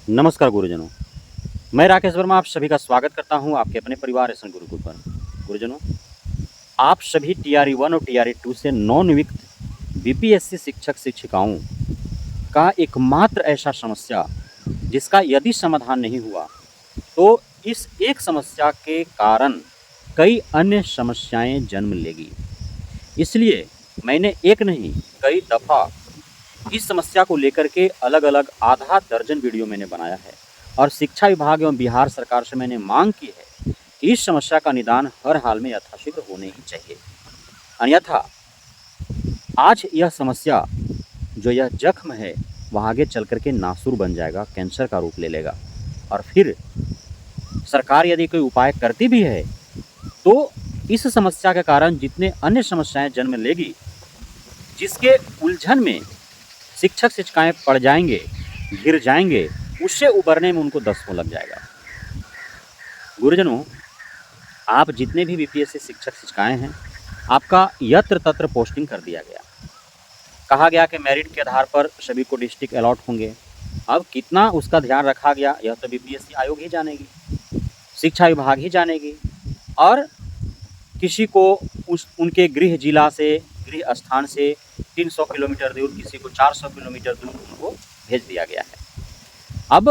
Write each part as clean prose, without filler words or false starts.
नमस्कार गुरुजनों, मैं राकेश वर्मा आप सभी का स्वागत करता हूं आपके अपने परिवार एसएन गुरुकुल पर। गुरुजनों, आप सभी टीआरई 1 और टीआरई 2 से नवनियुक्त बीपीएससी शिक्षक-शिक्षिकाओं का एकमात्र ऐसा समस्या जिसका यदि समाधान नहीं हुआ, तो इस एक समस्या के कारण कई अन्य समस्याएँ जन्म लेगी। इसलिए मैंने एक नहीं, कई दफ़ा इस समस्या को लेकर के अलग-अलग आधा दर्जन वीडियो मैंने बनाया है और शिक्षा विभाग एवं बिहार सरकार से मैंने मांग की है कि इस समस्या का निदान हर हाल में यथाशीघ्र होने ही चाहिए। अन्यथा आज यह समस्या जो यह जख्म है वह आगे चल कर के नासूर बन जाएगा, कैंसर का रूप ले लेगा और फिर सरकार यदि कोई उपाय करती भी है तो इस समस्या के कारण जितने अन्य समस्याएं जन्म लेगी, जिसके उलझन में शिक्षक-शिक्षिकाएँ पड़ जाएँगे, घिर जाएँगे, उससे उबरने में उनको 10 लग जाएगा। गुरुजनों, आप जितने भी बीपीएससी शिक्षक-शिक्षिकाएँ हैं, आपका यत्र-तत्र पोस्टिंग कर दिया गया। कहा गया कि मेरिट के आधार पर सभी को डिस्ट्रिक्ट अलॉट होंगे। अब कितना उसका ध्यान रखा गया, यह तो बीपीएससी आयोग ही जानेगी, शिक्षा विभाग ही जानेगी और किसी को उनके गृह जिला से, गृह स्थान से 300 किलोमीटर दूर, किसी को 400 किलोमीटर दूर उनको भेज दिया गया है। अब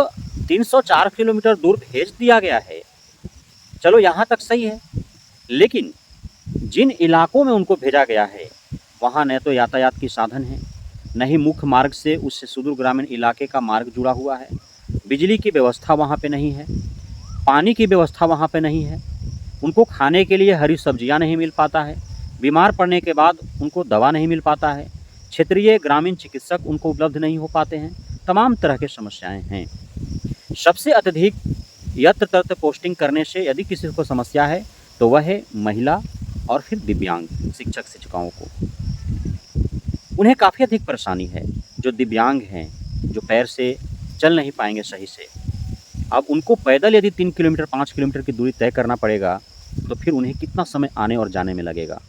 304 किलोमीटर दूर भेज दिया गया है, चलो यहाँ तक सही है, लेकिन जिन इलाकों में उनको भेजा गया है वहाँ न तो यातायात की साधन है, न ही मुख्य मार्ग से उससे सुदूर ग्रामीण इलाके का मार्ग जुड़ा हुआ है, बिजली की व्यवस्था वहाँ पे नहीं है, पानी की व्यवस्था वहाँ पे नहीं है, उनको खाने के लिए हरी सब्जियाँ नहीं मिल पाता है, बीमार पड़ने के बाद उनको दवा नहीं मिल पाता है, क्षेत्रीय ग्रामीण चिकित्सक उनको उपलब्ध नहीं हो पाते हैं, तमाम तरह की समस्याएं हैं। सबसे अत्यधिक यत्र-तत्र पोस्टिंग करने से यदि किसी को समस्या है तो वह है महिला और फिर दिव्यांग शिक्षक-शिक्षिकाओं को। उन्हें काफ़ी अधिक परेशानी है, जो दिव्यांग हैं, जो पैर से चल नहीं पाएंगे सही से। अब उनको पैदल यदि 3 किलोमीटर 5 किलोमीटर की दूरी तय करना पड़ेगा तो फिर उन्हें कितना समय आने और जाने में लगेगा।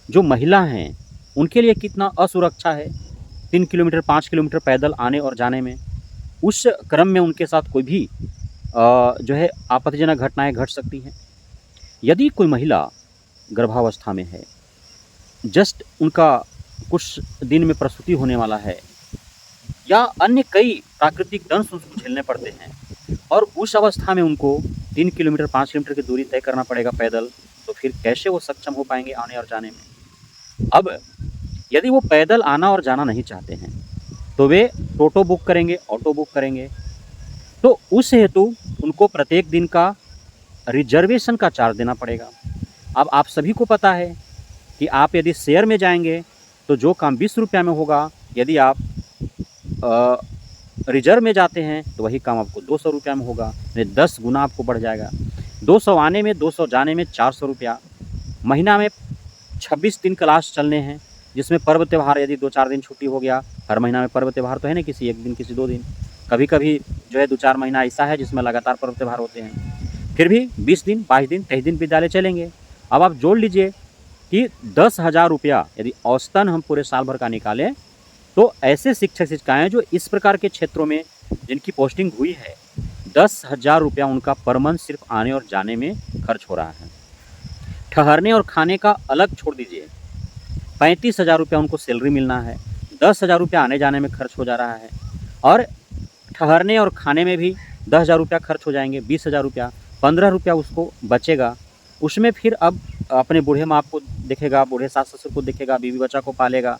जो महिला हैं उनके लिए कितना असुरक्षा है 3 किलोमीटर 5 किलोमीटर पैदल आने और जाने में। उस क्रम में उनके साथ कोई भी जो है आपत्तिजनक घटनाएं घट सकती हैं। यदि कोई महिला गर्भावस्था में है, जस्ट उनका कुछ दिन में प्रसूति होने वाला है या अन्य कई प्राकृतिक दंश उसको झेलने पड़ते हैं और उस अवस्था में उनको 3 किलोमीटर 5 किलोमीटर की दूरी तय करना पड़ेगा पैदल, तो फिर कैसे वो सक्षम हो पाएंगे आने और जाने में। अब यदि वो पैदल आना और जाना नहीं चाहते हैं तो वे टोटो बुक करेंगे, ऑटो बुक करेंगे, तो उस हेतु उनको प्रत्येक दिन का रिजर्वेशन का चार्ज देना पड़ेगा। अब आप सभी को पता है कि आप यदि शेयर में जाएंगे तो जो काम 20 रुपया में होगा, यदि आप रिजर्व में जाते हैं तो वही काम आपको 200 रुपया में होगा, 10 गुना आपको बढ़ जाएगा। 200 आने में, 200 जाने में 400 रुपया। महीना में 26 दिन क्लास चलने हैं, जिसमें पर्व त्यौहार यदि 2-4 दिन छुट्टी हो गया, हर महीना में पर्व त्यौहार तो है ना, किसी 1 दिन किसी 2 दिन, कभी-कभी जो है 2-4 महीना ऐसा है जिसमें लगातार पर्व त्यौहार होते हैं। फिर भी 20 दिन, 22 दिन, 23 दिन विद्यालय चलेंगे। अब आप जोड़ लीजिए कि 10,000 रुपया यदि औसतन हम पूरे साल भर का निकालें तो ऐसे शिक्षक-शिक्षिकाएँ जो इस प्रकार के क्षेत्रों में जिनकी पोस्टिंग हुई है, 10,000 रुपया उनका पर मंथ सिर्फ आने और जाने में खर्च हो रहा है। ठहरने और खाने का अलग छोड़ दीजिए, 35,000 रुपया उनको सैलरी मिलना है, 10,000 रुपया आने जाने में खर्च हो जा रहा है और ठहरने और खाने में भी 10,000 रुपया खर्च हो जाएंगे, 20,000 रुपया, 15 रुपया उसको बचेगा। उसमें फिर अब अपने बूढ़े माँ को देखेगा, बूढ़े सास-ससुर को देखेगा, बीवी बच्चा को पालेगा,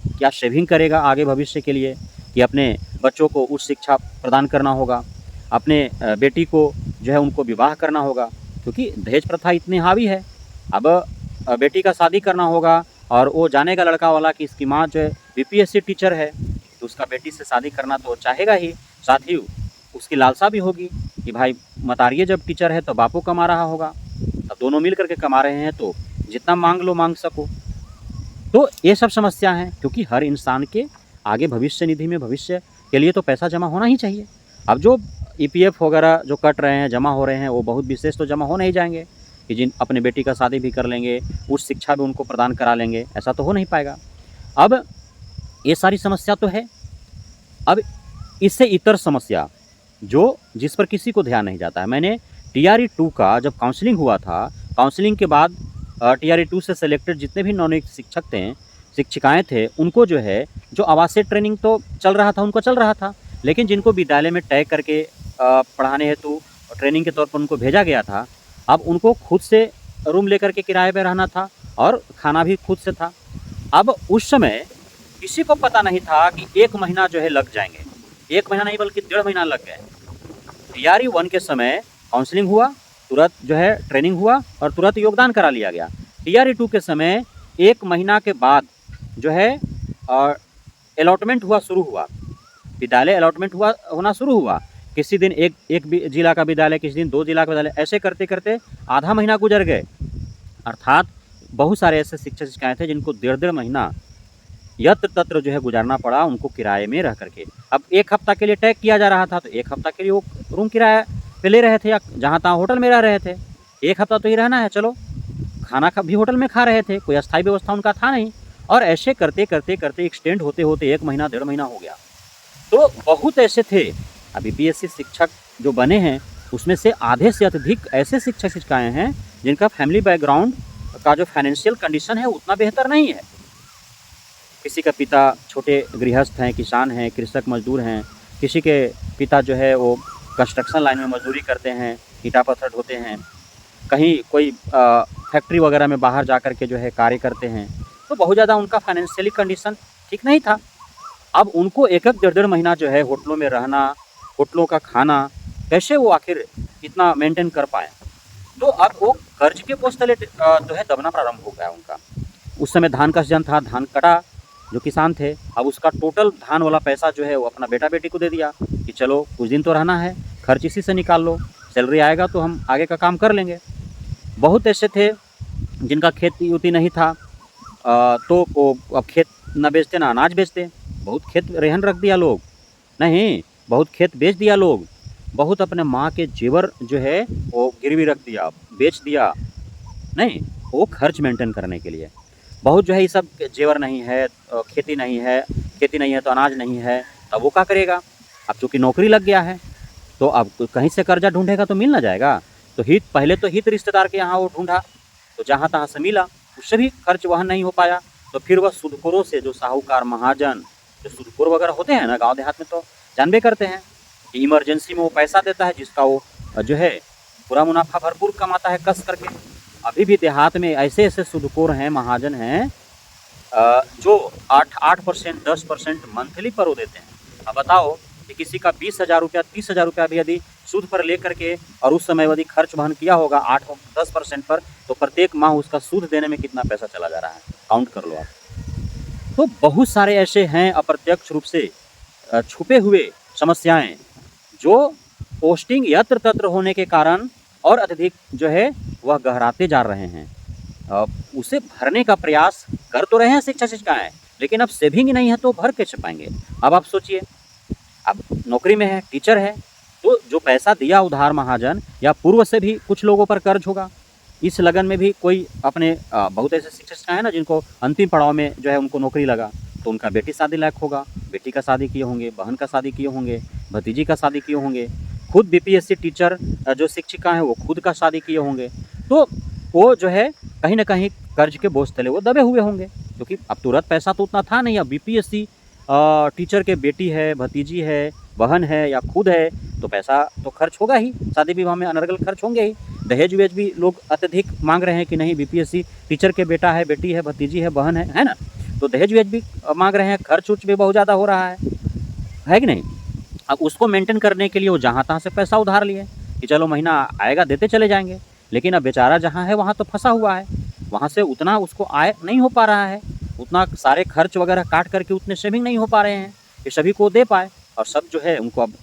क्या सेविंग करेगा आगे भविष्य के लिए कि अपने बच्चों को उच्च शिक्षा प्रदान करना होगा, अपने बेटी को जो है उनको विवाह करना होगा, क्योंकि दहेज प्रथा इतनी हावी है। अब बेटी का शादी करना होगा और वो जानेगा लड़का वाला कि इसकी माँ जो है बीपीएससी टीचर है, तो उसका बेटी से शादी करना तो चाहेगा ही, साथ ही उसकी लालसा भी होगी कि भाई मतारिये जब टीचर है तो बापू कमा रहा होगा, अब दोनों मिल करके कमा रहे हैं तो जितना मांग लो मांग सको। तो ये सब समस्या हैं, क्योंकि हर इंसान के आगे भविष्य निधि में भविष्य के लिए तो पैसा जमा होना ही चाहिए। अब जो ईपीएफ वगैरह जो कट रहे हैं, जमा हो रहे हैं, वो बहुत विशेष तो जमा हो नहीं जाएंगे कि जिन अपने बेटी का शादी भी कर लेंगे, उच्च शिक्षा भी उनको प्रदान करा लेंगे, ऐसा तो हो नहीं पाएगा। अब ये सारी समस्या तो है। अब इससे इतर समस्या जो जिस पर किसी को ध्यान नहीं जाता है। मैंने टीआरई 2 का जब काउंसलिंग हुआ था, काउंसलिंग के बाद टीआरई 2 से सेलेक्टेड जितने भी नॉन शिक्षक थे, शिक्षिकाएँ थे, उनको जो है जो आवासीय ट्रेनिंग तो चल रहा था, उनको चल रहा था, लेकिन जिनको विद्यालय में तय करके पढ़ाने हेतु ट्रेनिंग के तौर पर उनको भेजा गया था, अब उनको खुद से रूम लेकर के किराए पे रहना था और खाना भी खुद से था। अब उस समय किसी को पता नहीं था कि 1 महीना जो है लग जाएँगे, 1 महीना नहीं बल्कि 1.5 महीना लग गए। टीआरई 1 के समय काउंसलिंग हुआ, तुरंत जो है ट्रेनिंग हुआ और तुरंत योगदान करा लिया गया। टीआरई 2 के समय 1 महीना के बाद जो है अलॉटमेंट हुआ शुरू हुआ, विद्यालय अलॉटमेंट होना शुरू हुआ। किसी दिन एक जिला का विद्यालय, किसी दिन 2 जिला का विद्यालय, ऐसे करते करते आधा महीना गुजर गए। अर्थात बहुत सारे ऐसे शिक्षक शिक्षिकाएँ थे जिनको 1.5 महीना यत्र तत्र जो है गुजारना पड़ा उनको किराए में रह करके। अब 1 हफ्ता के लिए तय किया जा रहा था, तो 1 हफ्ता के लिए वो रूम किराया पे ले रहे थे या जहाँ तहाँ होटल में रह रहे थे। 1 हफ्ता तो ही रहना है, चलो खाना भी होटल में खा रहे थे, कोई अस्थायी व्यवस्था उनका था नहीं। और ऐसे करते करते करते एक्सटेंड होते होते 1 महीना 1.5 महीना हो गया। तो बहुत ऐसे थे, अब बीपीएससी शिक्षक जो बने हैं उसमें से आधे से अधिक ऐसे शिक्षक शिक्षिकाएँ हैं जिनका फैमिली बैकग्राउंड का जो फाइनेंशियल कंडीशन है उतना बेहतर नहीं है। किसी का पिता छोटे गृहस्थ हैं, किसान हैं, कृषक मजदूर हैं, किसी के पिता जो है वो कंस्ट्रक्शन लाइन में मजदूरी करते हैं, ईंटा पत्थर ढोते हैं, कहीं कोई फैक्ट्री वगैरह में बाहर जा कर के जो है कार्य करते हैं। तो बहुत ज़्यादा उनका फाइनेंशियली कंडीशन ठीक नहीं था। अब उनको 1-1, 1.5 महीना जो है होटलों में रहना, होटलों का खाना, कैसे वो आखिर इतना मेंटेन कर पाएँ। तो अब वो कर्ज के बोझ तले जो है दबना प्रारंभ हो गया उनका। उस समय धान का सीजन था, धान कटा, जो किसान थे, अब उसका टोटल धान वाला पैसा जो है वो अपना बेटा बेटी को दे दिया कि चलो कुछ दिन तो रहना है, खर्च इसी से निकाल लो, सैलरी आएगा तो हम आगे का काम कर लेंगे। बहुत ऐसे थे जिनका खेती उती नहीं था, तो वो अब खेत न बेचते ना अनाज बेचते। बहुत खेत रेहन रख दिया लोग, नहीं बहुत खेत बेच दिया लोग, बहुत अपने माँ के जेवर जो है वो गिरवी रख दिया, बेच दिया, नहीं वो खर्च मेंटेन करने के लिए। बहुत जो है ये सब जेवर नहीं है, खेती नहीं है तो अनाज नहीं है, तब वो क्या करेगा। अब चूँकि नौकरी लग गया है तो अब कहीं से कर्जा ढूंढेगा तो मिल ना जाएगा। तो पहले तो हित रिश्तेदार के यहाँ वो ढूंढा, तो जहाँ तहाँ से मिला, उससे भी खर्च वहन नहीं हो पाया। तो फिर वह सूदखोरों से, जो साहूकार महाजन जो सूदखोर वगैरह होते हैं ना गाँव देहात में, तो जानबे करते हैं कि इमरजेंसी में वो पैसा देता है जिसका वो जो है पूरा मुनाफा भरपूर कमाता है कस करके। अभी भी देहात में ऐसे ऐसे सूदखोर हैं, महाजन हैं, जो 8% 10% मंथली पर वो देते हैं। अब बताओ कि किसी का 20,000 रुपया 30,000 रुपया भी यदि सूद पर ले करके और उस समय यदि खर्च वहन किया होगा 8-10% पर, तो प्रत्येक माह उसका सूद देने में कितना पैसा चला जा रहा है, काउंट कर लो आप। तो बहुत सारे ऐसे हैं अप्रत्यक्ष रूप से छुपे हुए समस्याएं, जो पोस्टिंग यत्र तत्र होने के कारण और अत्यधिक जो है वह गहराते जा रहे हैं। उसे भरने का प्रयास कर तो रहे हैं शिक्षक शिक्षिकाएँ, लेकिन अब सेविंग नहीं है तो भर कैसे पाएंगे। अब आप सोचिए, अब नौकरी में है, टीचर है, तो जो पैसा दिया उधार महाजन या पूर्व से भी कुछ लोगों पर कर्ज होगा। इस लगन में भी कोई अपने बहुत ऐसे शिक्षक हैं ना जिनको अंतिम पड़ाव में जो है उनको नौकरी लगा, तो उनका बेटी शादी लायक होगा, बेटी का शादी किए होंगे, बहन का शादी किए होंगे, भतीजी का शादी किए होंगे, खुद बीपीएससी टीचर जो शिक्षिका हैं वो खुद का शादी किए होंगे। तो वो जो है कहीं ना कहीं कर्ज के बोझ तले वो दबे हुए होंगे, क्योंकि अब तुरंत पैसा तो उतना था नहीं। अब बीपीएससी टीचर के बेटी है, भतीजी है, बहन है या खुद है, तो पैसा तो खर्च होगा ही, शादी विवाह में अनर्गल खर्च होंगे ही। दहेज वेज भी लोग अत्यधिक मांग रहे हैं कि नहीं बीपीएससी टीचर के बेटा है, बेटी है, भतीजी है, बहन है ना, तो दहेज वेज भी मांग रहे हैं, खर्च उर्च भी बहुत ज़्यादा हो रहा है कि नहीं। अब उसको मेंटेन करने के लिए वो जहाँ तहाँ से पैसा उधार लिए कि चलो महीना आएगा देते चले जाएंगे, लेकिन अब बेचारा जहाँ है वहाँ तो फंसा हुआ है, वहाँ से उतना उसको आय नहीं हो पा रहा है, उतना सारे खर्च वगैरह काट करके उतने सेविंग नहीं हो पा रहे हैं कि सभी को दे पाए। और सब जो है उनको अब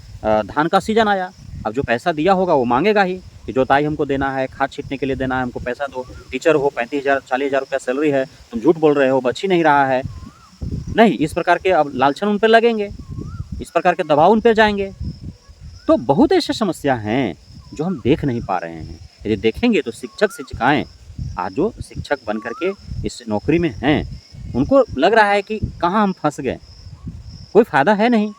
धान का सीजन आया, अब जो पैसा दिया होगा वो मांगेगा ही कि जोताई हमको देना है, खाद छींटने के लिए देना है, हमको पैसा दो। टीचर हो, 35,000 40,000 रुपया सैलरी है, तुम झूठ बोल रहे हो, बच ही नहीं रहा है, नहीं, इस प्रकार के अब लालचन उन पर लगेंगे, इस प्रकार के दबाव उन पर जाएंगे। तो बहुत ऐसी समस्या हैं जो हम देख नहीं पा रहे हैं। यदि देखेंगे तो शिक्षक शिक्षिकाएँ आज जो शिक्षक बन करके इस नौकरी में हैं, उनको लग रहा है कि कहाँ हम फंस गए, कोई फ़ायदा है नहीं।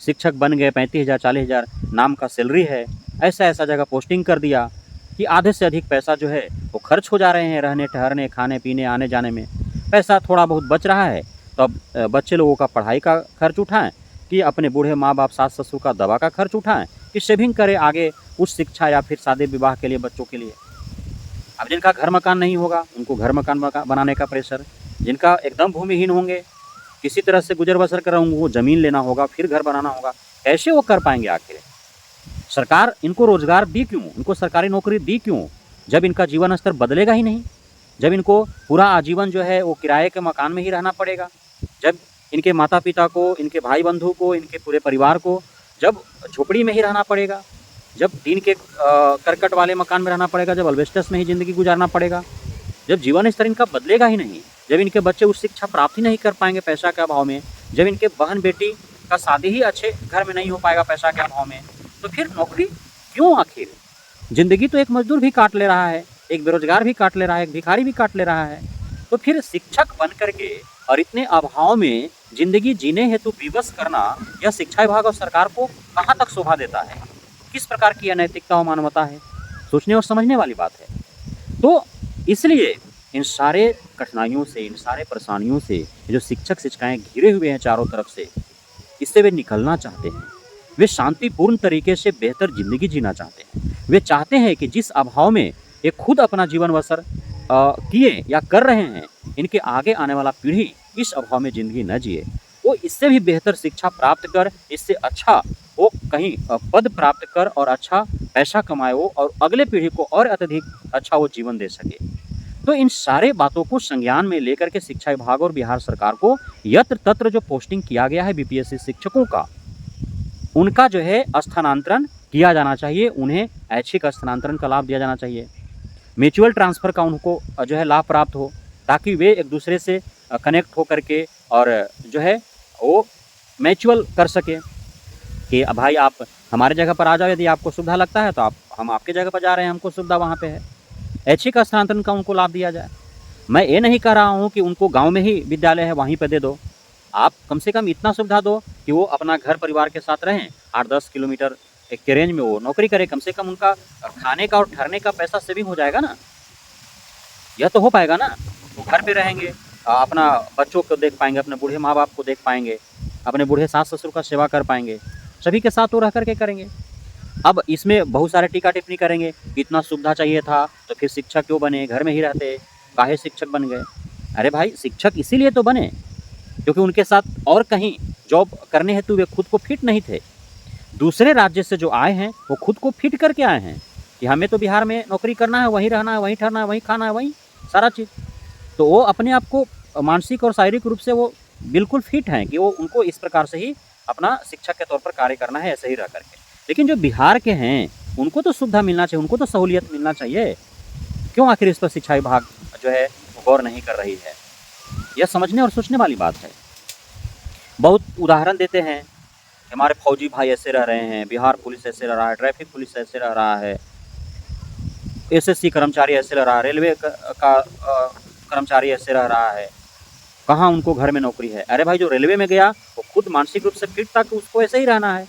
शिक्षक बन गए, 35,000 40,000 नाम का सैलरी है, ऐसा ऐसा जगह पोस्टिंग कर दिया कि आधे से अधिक पैसा जो है वो खर्च हो जा रहे हैं रहने ठहरने, खाने पीने, आने जाने में। पैसा थोड़ा बहुत बच रहा है तो अब बच्चे लोगों का पढ़ाई का खर्च उठाएं कि अपने बूढ़े माँ बाप सास ससुर का दवा का खर्च उठाएं कि सेविंग करें आगे उच्च शिक्षा या फिर शादी विवाह के लिए बच्चों के लिए। अब जिनका घर मकान नहीं होगा उनको घर मकान बनाने का प्रेशर, जिनका एकदम भूमिहीन होंगे, किसी तरह से गुजर बसर कर रहे होंगे, वो ज़मीन लेना होगा, फिर घर बनाना होगा, कैसे वो कर पाएंगे आखिर? सरकार इनको रोजगार दी क्यों, इनको सरकारी नौकरी दी क्यों, जब इनका जीवन स्तर बदलेगा ही नहीं, जब इनको पूरा आजीवन जो है वो किराए के मकान में ही रहना पड़ेगा, जब इनके माता पिता को, इनके भाई बंधु को, इनके पूरे परिवार को जब झोपड़ी में ही रहना पड़ेगा, जब टीन के करकट वाले मकान में रहना पड़ेगा, जब अल्बेस्टस में ही ज़िंदगी गुजारना पड़ेगा, जब जीवन स्तर इनका बदलेगा ही नहीं, जब इनके बच्चे उस शिक्षा प्राप्त ही नहीं कर पाएंगे पैसा के अभाव में, जब इनके बहन बेटी का शादी ही अच्छे घर में नहीं हो पाएगा पैसा के अभाव में, तो फिर नौकरी क्यों आखिर? ज़िंदगी तो एक मजदूर भी काट ले रहा है, एक बेरोजगार भी काट ले रहा है, एक भिखारी भी काट ले रहा है, तो फिर शिक्षक बन करके और इतने अभाव में ज़िंदगी जीने हेतु विवश करना यह शिक्षा विभाग और सरकार को कहाँ तक शोभा देता है? किस प्रकार की अनैतिकता और मानवता है? सोचने और समझने वाली बात है। तो इसलिए इन सारे कठिनाइयों से, इन सारे परेशानियों से जो शिक्षक शिक्षिकाएं घिरे हुए हैं चारों तरफ से, इससे वे निकलना चाहते हैं। वे शांतिपूर्ण तरीके से बेहतर ज़िंदगी जीना चाहते हैं। वे चाहते हैं कि जिस अभाव में ये खुद अपना जीवन बसर किए या कर रहे हैं, इनके आगे आने वाला पीढ़ी इस अभाव में ज़िंदगी न जिए, वो इससे भी बेहतर शिक्षा प्राप्त कर, इससे अच्छा वो कहीं पद प्राप्त कर और अच्छा पैसा कमाए वो, और अगले पीढ़ी को और अत्यधिक अच्छा वो जीवन दे सके। तो इन सारे बातों को संज्ञान में लेकर के शिक्षा विभाग और बिहार सरकार को यत्र तत्र जो पोस्टिंग किया गया है बीपीएससी शिक्षकों का, उनका जो है स्थानांतरण किया जाना चाहिए, उन्हें ऐच्छिक स्थानांतरण का लाभ दिया जाना चाहिए, म्यूचुअल ट्रांसफ़र का उनको जो है लाभ प्राप्त हो, ताकि वे एक दूसरे से कनेक्ट हो करके और जो है वो म्यूचुअल कर सके कि भाई आप हमारे जगह पर आ जाओ, यदि आपको सुविधा लगता है तो हम आपके जगह पर जा रहे हैं, हमको सुविधा वहाँ पे है। ऐच्छिक स्थानांतरण का उनको लाभ दिया जाए। मैं ये नहीं कह रहा हूँ कि उनको गांव में ही विद्यालय है वहीं पे दे दो, आप कम से कम इतना सुविधा दो कि वो अपना घर परिवार के साथ रहें, 8-10 किलोमीटर के रेंज में वो नौकरी करें, कम से कम उनका खाने का और ठहरने का पैसा सेविंग हो जाएगा ना, यह तो हो पाएगा ना। वो घर पे रहेंगे, अपना बच्चों को देख पाएंगे, अपने बूढ़े माँ बाप को देख पाएंगे, अपने बूढ़े सास ससुर का सेवा कर पाएंगे, सभी के साथ वो रह करके करेंगे। अब इसमें बहुत सारे टीका टिप्पणी करेंगे, इतना सुविधा चाहिए था तो फिर शिक्षक क्यों बने, घर में ही रहते, काहे शिक्षक बन गए। अरे भाई, शिक्षक इसीलिए तो बने क्योंकि उनके साथ और कहीं जॉब करने हेतु वे खुद को फिट नहीं थे। दूसरे राज्य से जो आए हैं वो खुद को फिट करके आए हैं कि हमें तो बिहार में नौकरी करना है, वहीं रहना है, वहीं ठहरना है, वहीं खाना है, वहीं सारा चीज़। तो वो अपने आप को मानसिक और शारीरिक रूप से वो बिल्कुल फिट हैं कि वो उनको इस प्रकार से ही अपना शिक्षक के तौर पर कार्य करना है, ऐसे ही रह करके। लेकिन जो बिहार के हैं उनको तो सुविधा मिलना चाहिए, उनको तो सहूलियत मिलना चाहिए। क्यों आखिर इस पर शिक्षा विभाग जो है गौर नहीं कर रही है? यह समझने और सोचने वाली बात है। बहुत उदाहरण देते हैं, हमारे फौजी भाई ऐसे रह रहे हैं, बिहार पुलिस ऐसे रह रहा है, ट्रैफिक पुलिस ऐसे रह रहा है, एसएससी कर्मचारी ऐसे रह रहा है, रेलवे का कर्मचारी ऐसे रह रहा है, कहाँ उनको घर में नौकरी है। अरे भाई, जो रेलवे में गया वो खुद मानसिक रूप से फिट था कि उसको ऐसे ही रहना है,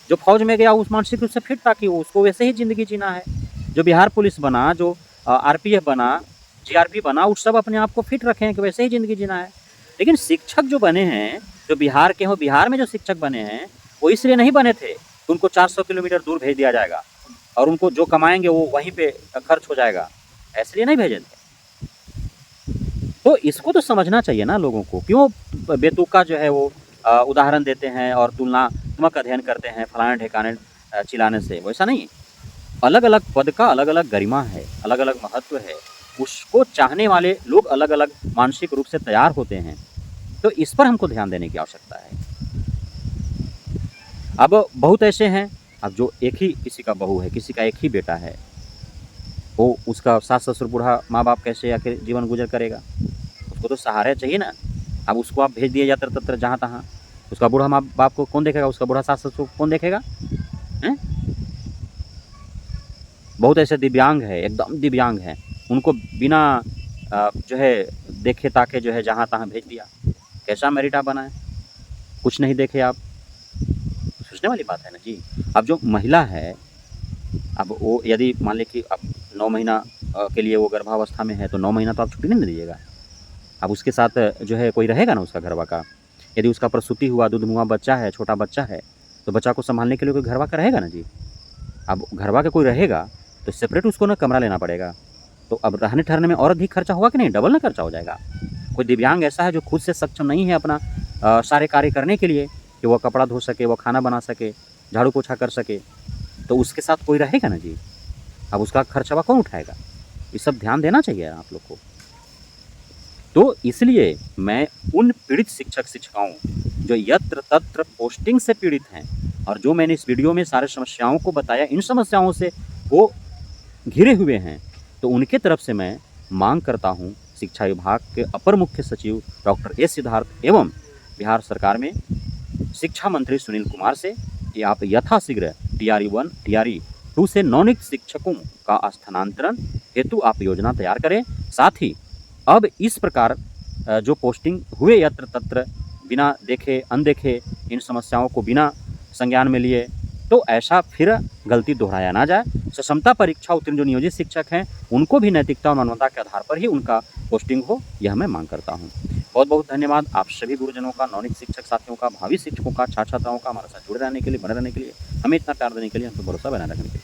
जो फौज में गया उस मानसिक रूप से फिट था कि उसको वैसे ही ज़िंदगी जीना है, जो बिहार पुलिस बना, जो आरपीएफ बना, जीआरपी बना, उस सब अपने आप को फिट रखे हैं कि वैसे ही ज़िंदगी जीना है। लेकिन शिक्षक जो बने हैं, जो बिहार के हों, बिहार में जो शिक्षक बने हैं वो इसलिए नहीं बने थे कि उनको 400 किलोमीटर दूर भेज दिया जाएगा और उनको जो कमाएंगे वो वहीं पे खर्च हो जाएगा, इसलिए नहीं भेजे थे। तो इसको तो समझना चाहिए ना लोगों को। क्यों बेतुका जो है वो उदाहरण देते हैं और तुलनात्मक अध्ययन करते हैं फलाने ठिकाने चिल्लाने से? वैसा नहीं, अलग अलग पद का अलग अलग गरिमा है, अलग अलग महत्व है, उसको चाहने वाले लोग अलग अलग मानसिक रूप से तैयार होते हैं। तो इस पर हमको ध्यान देने की आवश्यकता है। अब बहुत ऐसे हैं, अब जो एक ही किसी का बहू है, किसी का एक ही बेटा है, वो उसका सास ससुर बूढ़ा माँ बाप कैसे आखिर जीवन गुजर करेगा? उसको तो सहारा चाहिए ना। अब उसको आप भेज दिए यत्र तत्र जहाँ तहाँ, उसका बूढ़ा माँ बाप को कौन देखेगा? उसका बूढ़ा सास ससुर को कौन देखेगा? हैं? बहुत ऐसे दिव्यांग है, एकदम दिव्यांग हैं, उनको बिना जो है देखे ताके जो है जहाँ तहाँ भेज दिया। कैसा मेरिटा बना है? कुछ नहीं देखे आप। सोचने वाली बात है ना जी। अब जो महिला है, अब वो यदि मान लें कि अब 9 महीना के लिए वो गर्भावस्था में है, तो 9 महीना तो आप छुट्टी नहीं ना दीजिएगा। अब उसके साथ जो है कोई रहेगा ना उसका घरवा का। यदि उसका प्रसूति हुआ, दूध-मुआ बच्चा है, छोटा बच्चा है, तो बच्चा को सँभालने के लिए कोई घरवा का रहेगा ना जी। अब घरवा का कोई रहेगा, तो सेपरेट उसको ना कमरा लेना पड़ेगा। तो अब रहने-ठहरने में और अधिक खर्चा होगा कि नहीं? डबल ना खर्चा हो जाएगा। कोई दिव्यांग ऐसा है जो खुद से सक्षम नहीं है अपना सारे कार्य करने के लिए, कि वो कपड़ा धो सके, वो खाना बना सके, झाड़ू-पोछा कर सके, तो उसके साथ कोई रहेगा ना जी। अब उसका खर्चवा कौन उठाएगा? ये सब ध्यान देना चाहिए आप लोग को। तो इसलिए मैं उन पीड़ित शिक्षक-शिक्षिकाओं जो यत्र-तत्र पोस्टिंग से पीड़ित हैं, और जो मैंने इस वीडियो में सारी समस्याओं को बताया, इन समस्याओं से वो घिरे हुए हैं, तो उनके तरफ से मैं मांग करता हूँ शिक्षा विभाग के अपर मुख्य सचिव डॉक्टर एस सिद्धार्थ एवं बिहार सरकार में शिक्षा मंत्री सुनील कुमार से कि आप यथाशीघ्र टीआरई 1 टीआरई 2 से नवनियुक्त शिक्षकों का स्थानांतरण हेतु आप योजना तैयार करें। साथ ही अब इस प्रकार जो पोस्टिंग हुए यत्र तत्र बिना देखे अनदेखे, इन समस्याओं को बिना संज्ञान में लिए, तो ऐसा फिर गलती दोहराया ना जाए। सक्षमता परीक्षा उत्तीर्ण जो नियोजित शिक्षक हैं, उनको भी नैतिकता और मानवता के आधार पर ही उनका पोस्टिंग हो, यह मैं मांग करता हूँ। बहुत बहुत धन्यवाद आप सभी गुरुजनों का, नवनियुक्त शिक्षक साथियों का, भावी शिक्षकों का, छात्र छात्राओं का हमारे साथ जुड़े रहने के लिए, बने रहने के लिए, हमें इतना प्यार देने के लिए, हम पे भरोसा बनाए रखने के लिए।